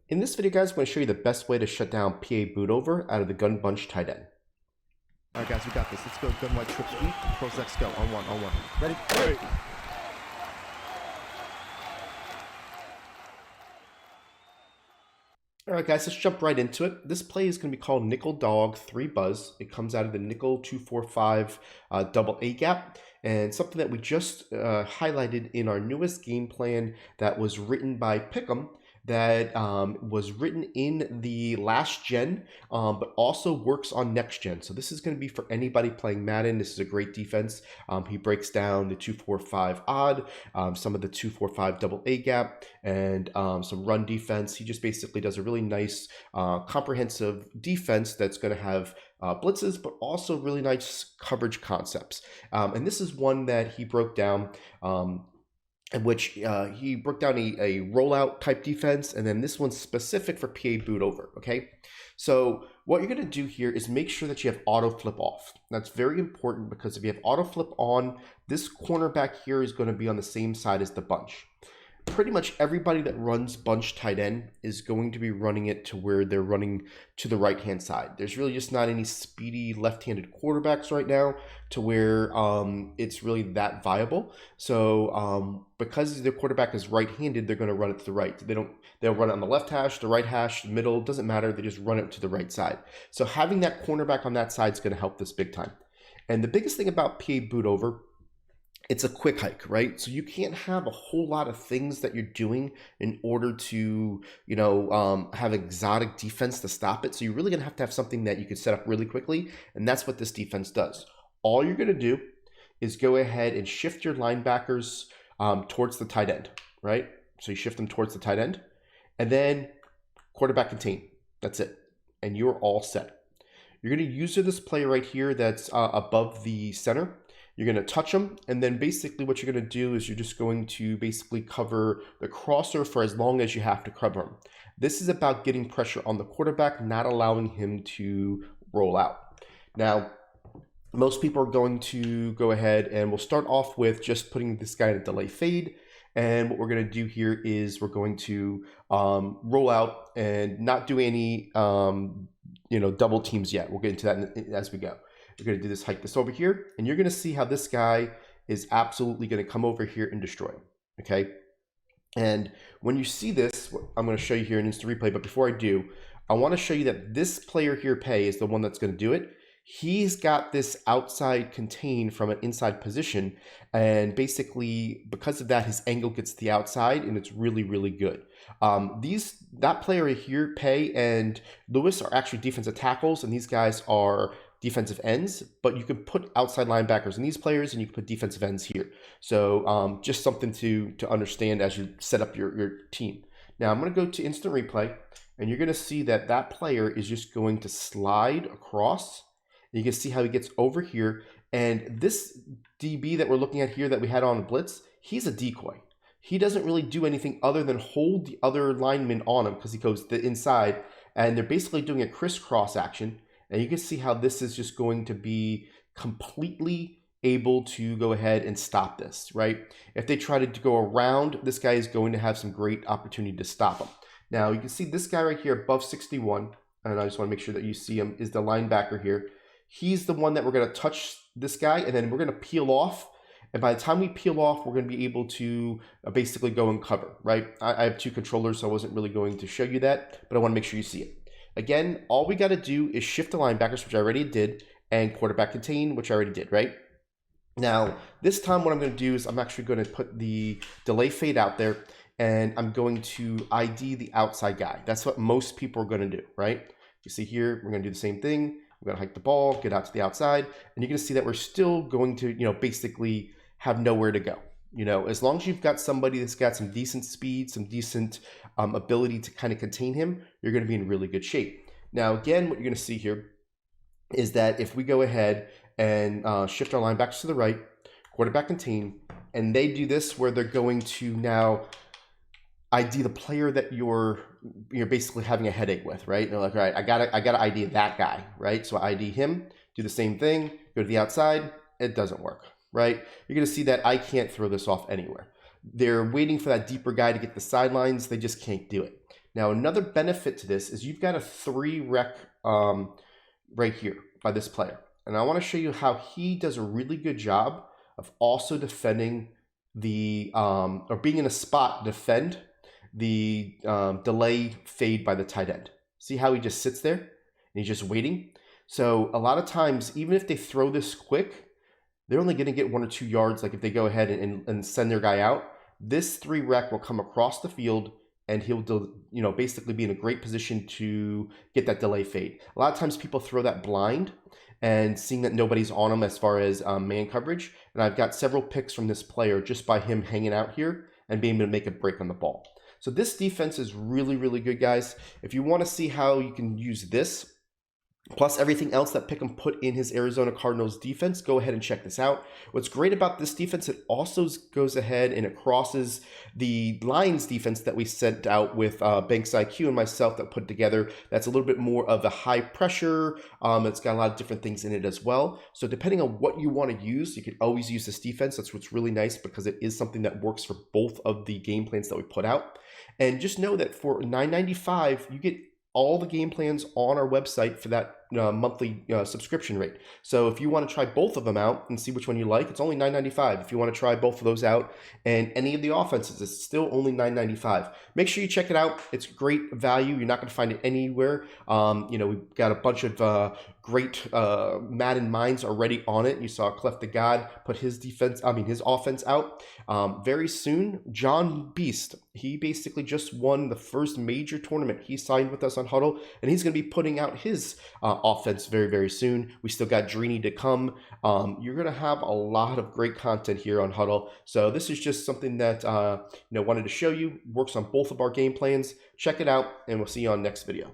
In this video, guys, I'm going to show you the best way to shut down PA bootover out of the gun bunch tight end. All right, guys, we got this. Let's go. Gun white trip sweep. Pros X go. On one. Ready? Ready. All right, guys, let's jump right into it. This play is going to be called Nickel Dog 3 Buzz. It comes out of the Nickel 245 double A gap, and something that we just highlighted in our newest game plan that was written by Pick'em, that was written in the last gen, but also works on next gen. So this is going to be for anybody playing Madden. This is a great defense. He breaks down the 245 odd, some of the 245 double A gap, and some run defense. He just basically does a really nice comprehensive defense that's going to have blitzes, but also really nice coverage concepts. And this is one that he broke down in which he broke down a rollout type defense, and then this one's specific for PA boot over, okay? So what you're going to do here is make sure that you have auto flip off. That's very important, because if you have auto flip on, this cornerback here is going to be on the same side as the bunch. Pretty much everybody that runs bunch tight end is going to be running it to where they're running to the right-hand side. There's really just not any speedy left-handed quarterbacks right now to where it's really that viable. So because their quarterback is right-handed, they're going to run it to the right. They'll run it on the left hash, the right hash, the middle, doesn't matter. They just run it to the right side. So having that cornerback on that side is going to help this big time. And the biggest thing about PA boot over, it's a quick hike, right? So you can't have a whole lot of things that you're doing in order to, have exotic defense to stop it. So you're really going to have something that you can set up really quickly. And that's what this defense does. All you're going to do is go ahead and shift your linebackers towards the tight end, right? So you shift them towards the tight end, and then quarterback contain. That's it. And you're all set. You're going to use this play right here that's above the center. You're going to touch them, and then basically what you're going to do is you're just going to basically cover the crosser for as long as you have to cover him. This is about getting pressure on the quarterback, not allowing him to roll out. Now, most people are going to go ahead, and we'll start off with just putting this guy in a delay fade. And what we're going to do here is we're going to roll out and not do any double teams yet. We'll get into that as we go. You're going to do this, hike this over here, and you're going to see how this guy is absolutely going to come over here and destroy him, okay? And when you see this, I'm going to show you here in instant replay, but before I do, I want to show you that this player here, Pay, is the one that's going to do it. He's got this outside contain from an inside position, and basically because of that, his angle gets to the outside, and it's really, really good. That player here, Pay and Lewis, are actually defensive tackles, and these guys are defensive ends, but you can put outside linebackers in these players, and you can put defensive ends here. So just something to understand as you set up your team. Now I'm going to go to instant replay, and you're going to see that that player is just going to slide across. And you can see how he gets over here, and this DB that we're looking at here that we had on blitz, he's a decoy. He doesn't really do anything other than hold the other lineman on him because he goes the inside, and they're basically doing a crisscross action. And you can see how this is just going to be completely able to go ahead and stop this, right? If they try to go around, this guy is going to have some great opportunity to stop him. Now, you can see this guy right here above 61, and I just want to make sure that you see him, is the linebacker here. He's the one that we're going to touch this guy, and then we're going to peel off. And by the time we peel off, we're going to be able to basically go and cover, right? I have two controllers, so I wasn't really going to show you that, but I want to make sure you see it. Again, all we got to do is shift the linebackers, which I already did, and quarterback contain, which I already did, right? Now, this time what I'm going to do is I'm actually going to put the delay fade out there, and I'm going to ID the outside guy. That's what most people are going to do, right? You see here, we're going to do the same thing. We're going to hike the ball, get out to the outside, and you're going to see that we're still going to, basically have nowhere to go. As long as you've got somebody that's got some decent speed, some decent ability to kind of contain him, you're going to be in really good shape. Now, again, what you're going to see here is that if we go ahead and shift our linebackers to the right, quarterback contain, and they do this where they're going to now ID the player that you're basically having a headache with, right? They're like, all right, I gotta ID that guy, right? So I ID him, do the same thing, go to the outside, it doesn't work. Right? You're going to see that I can't throw this off anywhere. They're waiting for that deeper guy to get the sidelines. They just can't do it. Now, another benefit to this is you've got a 3 rec right here by this player. And I want to show you how he does a really good job of also defending the, or being in a spot to defend the delay fade by the tight end. See how he just sits there and he's just waiting? So a lot of times, even if they throw this quick, they're only going to get 1 or 2 yards. Like if they go ahead and send their guy out, this 3 rec will come across the field and he'll basically be in a great position to get that delay fade. A lot of times people throw that blind and seeing that nobody's on him as far as man coverage. And I've got several picks from this player just by him hanging out here and being able to make a break on the ball. So this defense is really, really good, guys. If you want to see how you can use this, plus everything else that Pick'em put in his Arizona Cardinals defense, go ahead and check this out. What's great about this defense, it also goes ahead and it crosses the Lions defense that we sent out with Banks IQ and myself that put together. That's a little bit more of a high pressure. It's got a lot of different things in it as well. So depending on what you want to use, you can always use this defense. That's what's really nice because it is something that works for both of the game plans that we put out. And just know that for $9.95, you get all the game plans on our website for that monthly subscription rate. So if you want to try both of them out and see which one you like, it's only $9.95. If you want to try both of those out and any of the offenses, it's still only $9.95. Make sure you check it out. It's great value. You're not going to find it anywhere. We've got a bunch of great Madden minds already on it. You saw Clef the God put his offense out. Very soon, John Beast, he basically just won the first major tournament. He signed with us on Huddle, and he's going to be putting out his offense very, very soon. We still got Dreeny to come. You're going to have a lot of great content here on Huddle. So this is just something that wanted to show you. Works on both of our game plans. Check it out, and we'll see you on next video.